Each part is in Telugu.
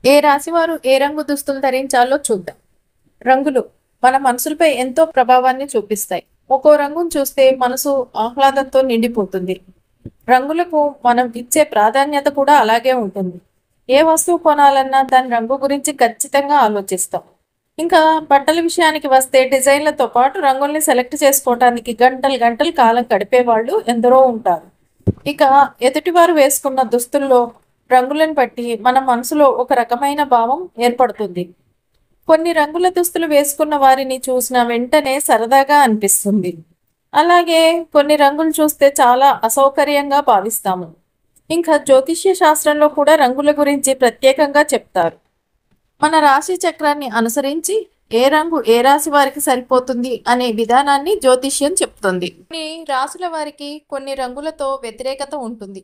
ఏ రాశివారు ఏ రంగు దుస్తులు ధరించాలో చూద్దాం. రంగులు మన మనసులపై ఎంతో ప్రభావాన్ని చూపిస్తాయి. ఒక్కో రంగును చూస్తే మనసు ఆహ్లాదంతో నిండిపోతుంది. రంగులకు మనం ఇచ్చే ప్రాధాన్యత కూడా అలాగే ఉంటుంది. ఏ వస్తువు కొనాలన్నా దాని రంగు గురించి ఖచ్చితంగా ఆలోచిస్తాం. ఇంకా బట్టల విషయానికి వస్తే డిజైన్లతో పాటు రంగుల్ని సెలెక్ట్ చేసుకోవడానికి గంటలు గంటలు కాలం గడిపేవాళ్ళు ఎందరో ఉంటారు. ఇక ఎదుటివారు వేసుకున్న దుస్తుల్లో రంగులను బట్టి మన మనసులో ఒక రకమైన భావం ఏర్పడుతుంది. కొన్ని రంగుల దుస్తులు వేసుకున్న వారిని చూసిన వెంటనే సరదాగా అనిపిస్తుంది. అలాగే కొన్ని రంగులు చూస్తే చాలా అసౌకర్యంగా భావిస్తాము. ఇంకా జ్యోతిష్య శాస్త్రంలో కూడా రంగుల గురించి ప్రత్యేకంగా చెప్తారు. మన రాశి చక్రాన్ని అనుసరించి ఏ రంగు ఏ రాశి వారికి సరిపోతుంది అనే విధానాన్ని జ్యోతిష్యం చెప్తుంది. కొన్ని రాశుల వారికి కొన్ని రంగులతో వ్యతిరేకత ఉంటుంది.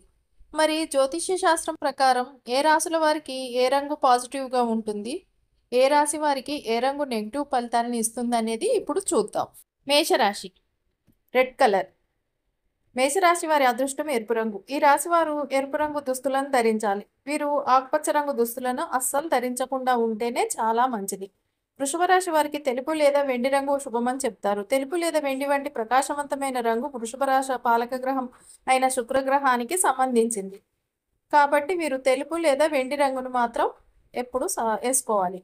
మరి జ్యోతిష్య శాస్త్రం ప్రకారం ఏ రాశుల వారికి ఏ రంగు పాజిటివ్గా ఉంటుంది, ఏ రాశి వారికి ఏ రంగు నెగిటివ్ ఫలితాన్ని ఇస్తుంది అనేది ఇప్పుడు చూద్దాం. మేషరాశి, రెడ్ కలర్. మేషరాశి వారి అదృష్టం ఎరుపు రంగు. ఈ రాశి వారు ఎరుపు రంగు దుస్తులను ధరించాలి. వీరు ఆకుపచ్చ రంగు దుస్తులను అస్సలు ధరించకుండా ఉంటేనే చాలా మంచిది. వృషభ రాశి వారికి తెలుపు లేదా వెండి రంగు శుభమని చెప్తారు. తెలుపు లేదా వెండి వంటి ప్రకాశవంతమైన రంగు వృషభ రాశి పాలక గ్రహం అయిన శుక్రగ్రహానికి సంబంధించింది. కాబట్టి వీరు తెలుపు లేదా వెండి రంగును మాత్రం ఎప్పుడు వేసుకోవాలి.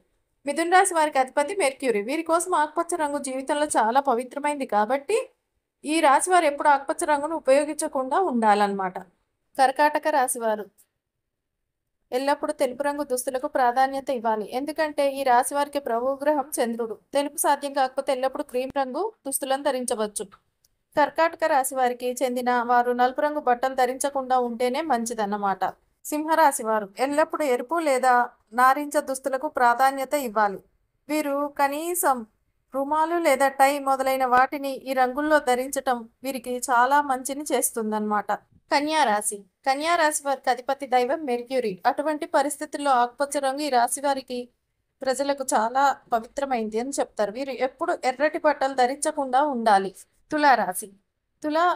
మిథున రాశి వారికి అధిపతి మెర్క్యూరీ. వీరి కోసం ఆకుపచ్చ రంగు జీవితంలో చాలా పవిత్రమైంది కాబట్టి ఈ రాశి వారు ఎప్పుడు ఆకుపచ్చ రంగును ఉపయోగించకుండా ఉండాలన్నమాట. కర్కాటక రాశి వారు ఎల్లప్పుడూ తెలుపు రంగు దుస్తులకు ప్రాధాన్యత ఇవ్వాలి. ఎందుకంటే ఈ రాశి వారికి ప్రభు గ్రహం చంద్రుడు. తెలుపు సాధ్యం కాకపోతే ఎల్లప్పుడూ క్రీమ్ రంగు దుస్తులను ధరించవచ్చు. కర్కాటక రాశి వారికి చెందిన వారు నలుపు రంగు బట్టలు ధరించకుండా ఉంటేనే మంచిదన్నమాట. సింహరాశి వారు ఎల్లప్పుడూ ఎరుపు లేదా నారింజ దుస్తులకు ప్రాధాన్యత ఇవ్వాలి. వీరు కనీసం రుమాలు లేదా టై మొదలైన వాటిని ఈ రంగుల్లో ధరించటం వీరికి చాలా మంచిని చేస్తుందన్నమాట. కన్యారాశి, కన్యారాశి వారికి అధిపతి దైవం మెర్క్యూరీ. అటువంటి పరిస్థితుల్లో ఆకుపచ్చ రంగు ఈ రాశి వారికి ప్రజలకు చాలా పవిత్రమైంది అని చెప్తారు. వీరు ఎప్పుడు ఎర్రటి బట్టలు ధరించకుండా ఉండాలి. తులారాశి, తులా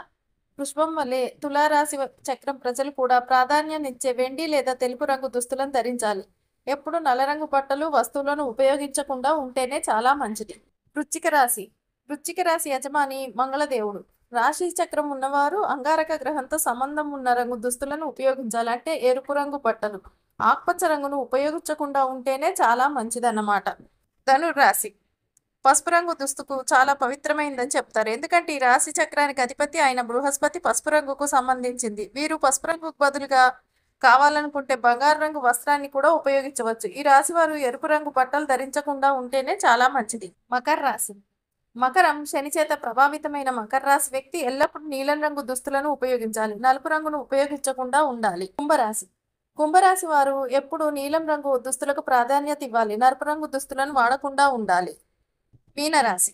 పుష్పం వలె తులారాశి చక్రం ప్రజలు కూడా ప్రాధాన్యాన్నిచ్చే వెండి లేదా తెలుపు రంగు దుస్తులను ధరించాలి. ఎప్పుడు నల్ల రంగు బట్టలు వస్తువులను ఉపయోగించకుండా ఉంటేనే చాలా మంచిది. వృశ్చిక రాశి, వృశ్చిక రాశి యజమాని మంగళదేవుడు. రాశి చక్రం ఉన్నవారు అంగారక గ్రహంతో సంబంధం ఉన్న రంగు దుస్తులను ఉపయోగించాలి. అంటే ఎరుపు రంగు బట్టలు, ఆకుపచ్చ రంగును ఉపయోగించకుండా ఉంటేనే చాలా మంచిదన్నమాట. ధనుర్రాశి, పసుపు రంగు దుస్తుకు చాలా పవిత్రమైందని చెప్తారు. ఎందుకంటే ఈ రాశి చక్రానికి అధిపతి అయిన బృహస్పతి పసుపు రంగుకు సంబంధించింది. వీరు పసుపు రంగుకు బదులుగా కావాలనుకుంటే బంగారు రంగు వస్త్రాన్ని కూడా ఉపయోగించవచ్చు. ఈ రాశి వారు ఎరుపు రంగు బట్టలు ధరించకుండా ఉంటేనే చాలా మంచిది. మకర రాశి, మకరం శని చేత ప్రభావితమైన మకర రాశి వ్యక్తి ఎల్లప్పుడూ నీలం రంగు దుస్తులను ఉపయోగించాలి. నలుపు రంగును ఉపయోగించకుండా ఉండాలి. కుంభరాశి, కుంభరాశి వారు ఎప్పుడు నీలం రంగు దుస్తులకు ప్రాధాన్యత ఇవ్వాలి. నలుపు రంగు దుస్తులను వాడకుండా ఉండాలి. మీనరాశి,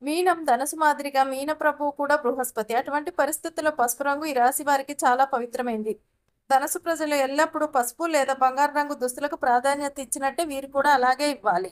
మీనం ధనుసు మాదిరిగా మీన ప్రభువు కూడా బృహస్పతి. అటువంటి పరిస్థితుల్లో పసుపు రంగు ఈ రాశి వారికి చాలా పవిత్రమైంది. ధనుసు ప్రజలు ఎల్లప్పుడూ పసుపు లేదా బంగారు రంగు దుస్తులకు ప్రాధాన్యత ఇచ్చినట్టే వీరు కూడా అలాగే ఇవ్వాలి.